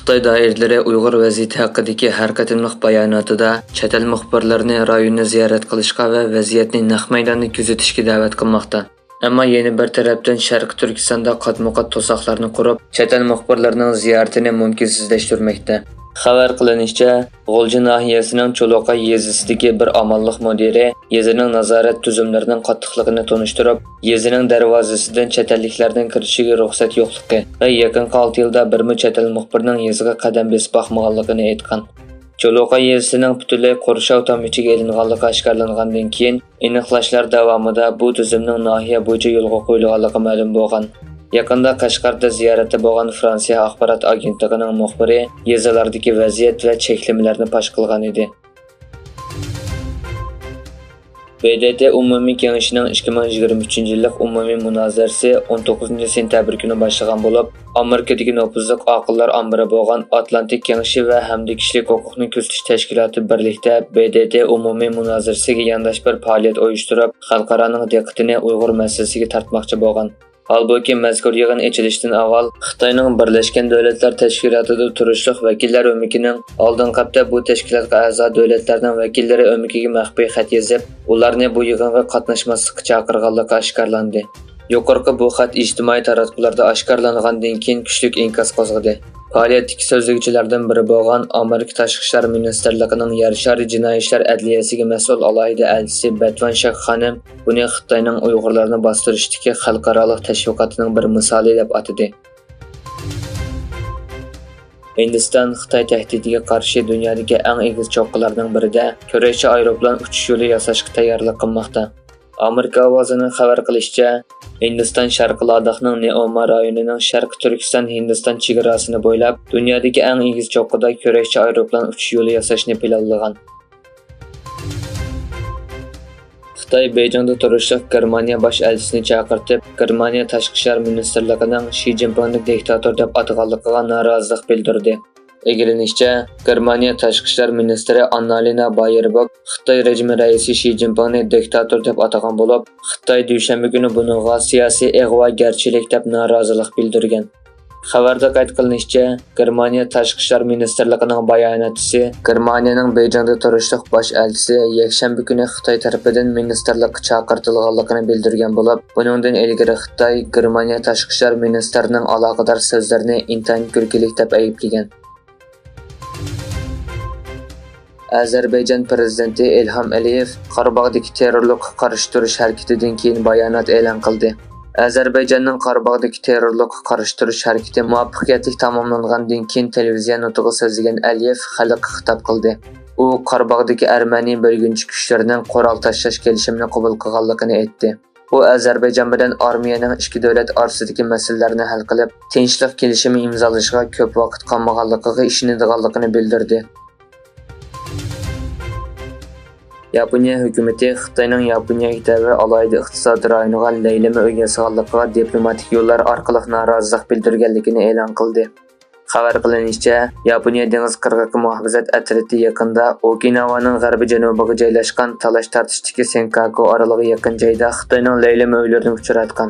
Xitoy doiralari Uyg'ur vaziyati haqidagi har qatimliq bayonotida chet el muxbirlarini rayonni ziyorat qilishga va vaziyatni naq maydonda kuzatishga da'vat qilmoqda. Ammo yana bir tarafdan Sharq Turkistonda qatma-qat to'siqlarni qurib, chet el muxbirlarining ziyoratini mumkinsizlashtirmoqda. Xabar qilinishicha, G'o'lji nahiyasining Cho'loqa yezisidagi bir amalliq mudiri yezining nazorat tuzumlarining qattiqligini tunishtirib, yezining darvozasidan chet elliklarning kirishiga ruxsat yo'qligi va yaqin 6 yilda birmi chet el muxbirining yeziga qadam besib boqmaganligini aytgan. Cho'loqa yezisining butunlay qurshov tom ichiga ilinganligi oshkorlangandan keyin aniqlashlar davomida bu tuzumning nahiya bo'yicha yo'lga qo'yilganligi ma'lum bo'lgan. Yaqında Qashqarda ziyoratda bo'lgan Fransiya axborot agentligining muxbiri yezilardagi vaziyat va cheklamalarni fosh qilgan edi. BDT umumiy kengashining 2023-yillik umumiy munozarasi 19-sentabr kuni boshlagan bo'lib, Amerikadagi nufuzli aqllar ombiri bo'lgan Atlantik kengashi va hamda kishilik huquqni kuzatish tashkiloti birlikda BDT umumiy munozarasiga yandash bir faoliyat uyushtirib, xalqaroning diqqatini Uyg'ur masalasiga tortmoqchi bo'lgan. Halbuki mazkur yig'in echilishidan avval Xitoyning Birlashgan Davlatlar Tashkilotida turishliq vakillar o'mikining oldin qapda bu tashkilotga a'zo davlatlarning vakillari o'mikiga maxfiy xat yozib, ularni bu yig'inga qatnashmaslikka chaqirganligi oshkorlandi. Yuqorqi bu xat ijtimoiy taratqularda oshkorlangandan keyin kuchli inkas qo'zg'adi. Faoliyatdagi so'zlovchilardan biri bo'lgan Amerika Tashqi ishlar ministrligining yer shari jinoiy ishlar adliyasiga mas'ul alohida elchisi Batvan Shak xonim buni Xitoyning Uyg'urlarni bostirishdagi xalqaro tashviqotining bir misoli deb atadi. Hindiston Xitoy tahdidiga qarshi dunyodagi eng egiz cho'qqilarning birida ko'rakchi aeroplan uchish yo'li yasashga tayyorlik qilmoqda. Amerika ovozining xabar qilishicha, Hindiston Sharqi Ladakning Neoma rayonining Sharq Turkiston Hindiston chegarasini bo'ylab dunyodagi eng egiz cho'qqida ko'rakchi aeroplan uchish yo'li yasashni planlagan. Xitoy Beyjingda turishliq Germaniya bosh elchisini chaqirtib, Germaniya tashqi ishlar ministrligining Xi Jinpingni diktator deb atag'anligiga norozilik bildirdi. Egilinishcha, Germaniya tashqi ishlar ministri Annalena Baerbock Xitoy rejimi raisi Xi Jinpingni diktator deb atagan bo'lib, Xitoy dushanba kuni buningga siyosiy ig'vogarchilik deb norozilik bildirgan. Xabarda qayd qilinishicha, Germaniya tashqi ishlar ministrligining bayonotchisi Germaniyaning Beyjingda turishliq bosh elchisi yakshanba kuni Xitoy tarafidan ministrlikka chaqirtilganligini bildirgan bo'lib, buningdan ilgari Xitoy Germaniya tashqi ishlar ministrining aloqador so'zlarini intayin kulkilik deb ayblagan. Ozarbayjon prezidenti Ilhom Aliyev Qorabog'dagi terrorlikka qarshi turish harakatidan keyin bayonot e'lon qildi. Ozarbayjonning Qorabog'dagi terrorlikka qarshi turish harakati muvaffaqiyatli tamomlangandan keyin televiziya nutqi so'zlagan Aliyev xalqqa xitob qildi. U Qorabog'dagi Armaniya bo'lgunchi kuchlarining qurol tashlash kelishimini qabul qilganligini aytdi. U Ozarbayjon bilan Armiyaning ikki davlat orasidagi masalalarni hal qilib, tinchlik kelishimi imzolashga ko'p vaqt qolmaganligiga ishonadiganligini bildirdi. Yaponiya hukumati Xitoyning Yaponiyaga tava alohida iqtisodiy rayoniga laylama uy yasaganligiga diplomatik yo'llar orqali norozilik bildirganligini e'lon qildi. Xabar qilinishicha, Yaponiya dengiz qirg'oqi muhofazat atriti yaqinida Okinawaning g'arbi-janubiga joylashgan talash-tortishdagi Senkaku oroliga yaqin joyda Xitoyning laylama uylarini uchratgan.